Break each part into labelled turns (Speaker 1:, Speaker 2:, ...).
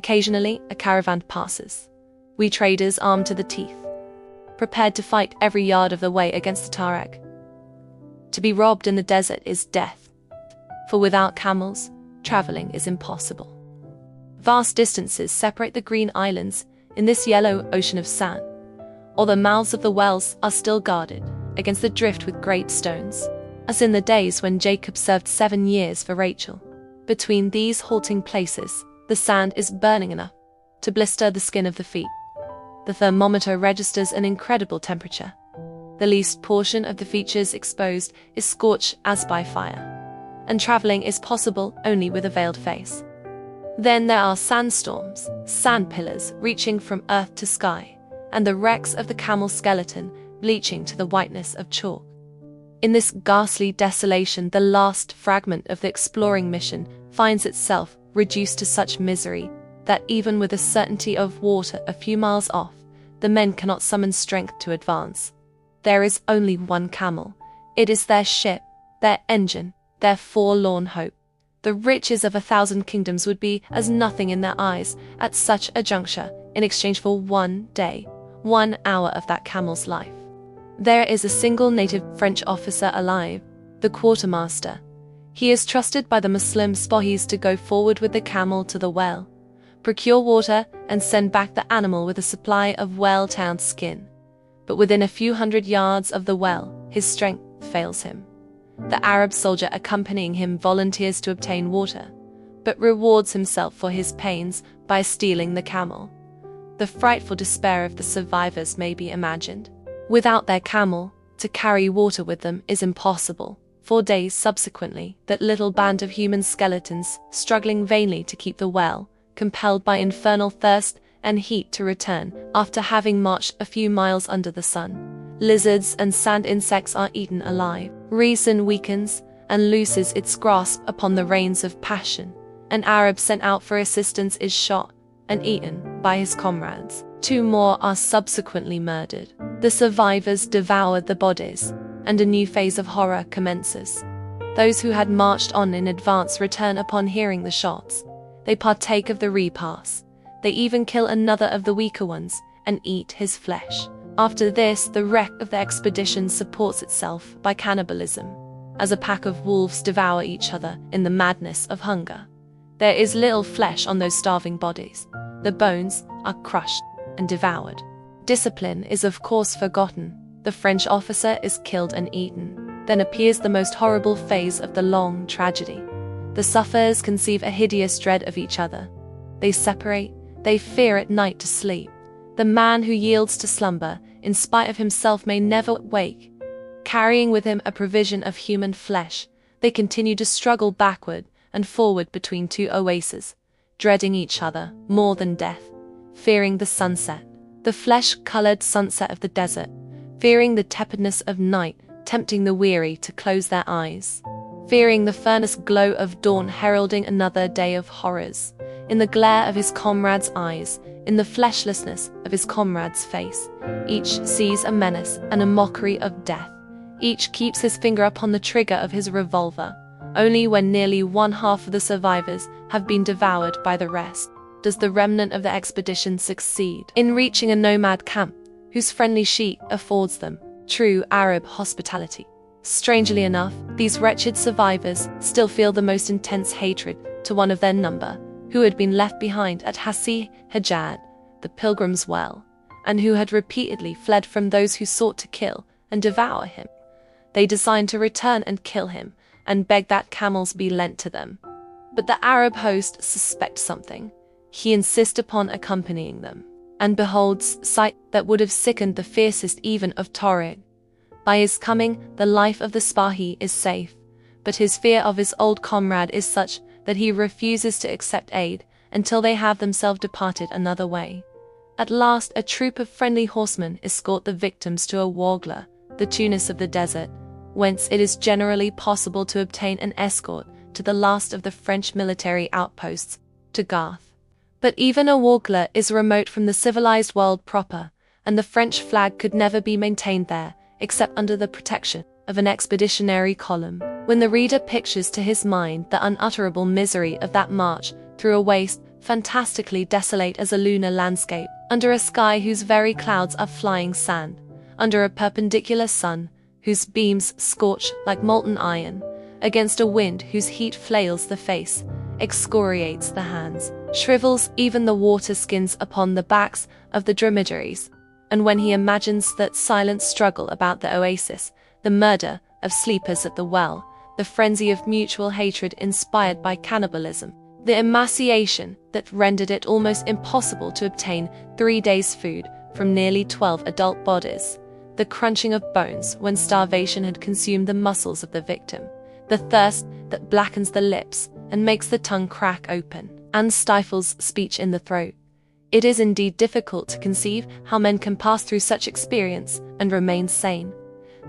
Speaker 1: Occasionally, a caravan passes. We traders armed to the teeth, prepared to fight every yard of the way against the Tuareg. To be robbed in the desert is death, for without camels, traveling is impossible. Vast distances separate the green islands in this yellow ocean of sand, or the mouths of the wells are still guarded against the drift with great stones, as in the days when Jacob served 7 years for Rachel. Between these halting places, the sand is burning enough to blister the skin of the feet. The thermometer registers an incredible temperature. The least portion of the features exposed is scorched as by fire, and traveling is possible only with a veiled face. Then there are sandstorms, sand pillars reaching from earth to sky, and the wrecks of the camel skeleton bleaching to the whiteness of chalk. In this ghastly desolation, the last fragment of the exploring mission finds itself reduced to such misery that even with the certainty of water a few miles off, the men cannot summon strength to advance. There is only one camel. It is their ship, their engine, their forlorn hope. The riches of 1,000 kingdoms would be as nothing in their eyes at such a juncture in exchange for 1 day, 1 hour of that camel's life. There is a single native French officer alive, the quartermaster. He is trusted by the Muslim Spahis to go forward with the camel to the well, procure water, and send back the animal with a supply of well-tanned skin. But within a few hundred yards of the well, his strength fails him. The Arab soldier accompanying him volunteers to obtain water, but rewards himself for his pains by stealing the camel. The frightful despair of the survivors may be imagined. Without their camel, to carry water with them is impossible. 4 days subsequently, that little band of human skeletons, struggling vainly to keep the well, compelled by infernal thirst and heat to return after having marched a few miles under the sun. Lizards and sand insects are eaten alive. Reason weakens and looses its grasp upon the reins of passion. An Arab sent out for assistance is shot and eaten by his comrades. 2 more are subsequently murdered. The survivors devour the bodies, and a new phase of horror commences. Those who had marched on in advance return upon hearing the shots. They partake of the repast. They even kill another of the weaker ones and eat his flesh. After this, the wreck of the expedition supports itself by cannibalism, as a pack of wolves devour each other in the madness of hunger. There is little flesh on those starving bodies. The bones are crushed and devoured. Discipline is of course forgotten. The French officer is killed and eaten. Then appears the most horrible phase of the long tragedy. The sufferers conceive a hideous dread of each other. They separate, they fear at night to sleep. The man who yields to slumber, in spite of himself, may never wake. Carrying with him a provision of human flesh, they continue to struggle backward and forward between 2 oases, dreading each other more than death, fearing the sunset, the flesh-colored sunset of the desert, fearing the tepidness of night, tempting the weary to close their eyes, fearing the furnace glow of dawn heralding another day of horrors. In the glare of his comrade's eyes, in the fleshlessness of his comrade's face, each sees a menace and a mockery of death. Each keeps his finger upon the trigger of his revolver. Only when nearly 1/2 of the survivors have been devoured by the rest does the remnant of the expedition succeed in reaching a nomad camp whose friendly sheik affords them true Arab hospitality. Strangely enough, these wretched survivors still feel the most intense hatred to one of their number, who had been left behind at Hassi Hajjad, the pilgrim's well, and who had repeatedly fled from those who sought to kill and devour him. They design to return and kill him, and beg that camels be lent to them. But the Arab host suspects something. He insists upon accompanying them, and beholds sight that would have sickened the fiercest even of Tuareg. By his coming, the life of the Spahi is safe, but his fear of his old comrade is such that he refuses to accept aid until they have themselves departed another way. At last, a troop of friendly horsemen escort the victims to a Wagla, the Tunis of the desert, whence it is generally possible to obtain an escort to the last of the French military outposts, to Garth. But even a Wagla is remote from the civilized world proper, and the French flag could never be maintained there, except under the protection of an expeditionary column. When the reader pictures to his mind the unutterable misery of that march through a waste, fantastically desolate as a lunar landscape, under a sky whose very clouds are flying sand, under a perpendicular sun whose beams scorch like molten iron, against a wind whose heat flails the face, excoriates the hands, shrivels even the water skins upon the backs of the dromedaries. And when he imagines that silent struggle about the oasis, the murder of sleepers at the well, the frenzy of mutual hatred inspired by cannibalism, the emaciation that rendered it almost impossible to obtain 3 days' food from nearly 12 adult bodies, the crunching of bones when starvation had consumed the muscles of the victim, the thirst that blackens the lips and makes the tongue crack open and stifles speech in the throat. It is indeed difficult to conceive how men can pass through such experience and remain sane.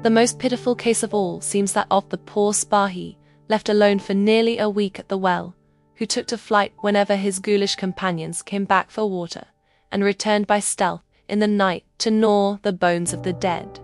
Speaker 1: The most pitiful case of all seems that of the poor Spahi, left alone for nearly a week at the well, who took to flight whenever his ghoulish companions came back for water, and returned by stealth in the night to gnaw the bones of the dead.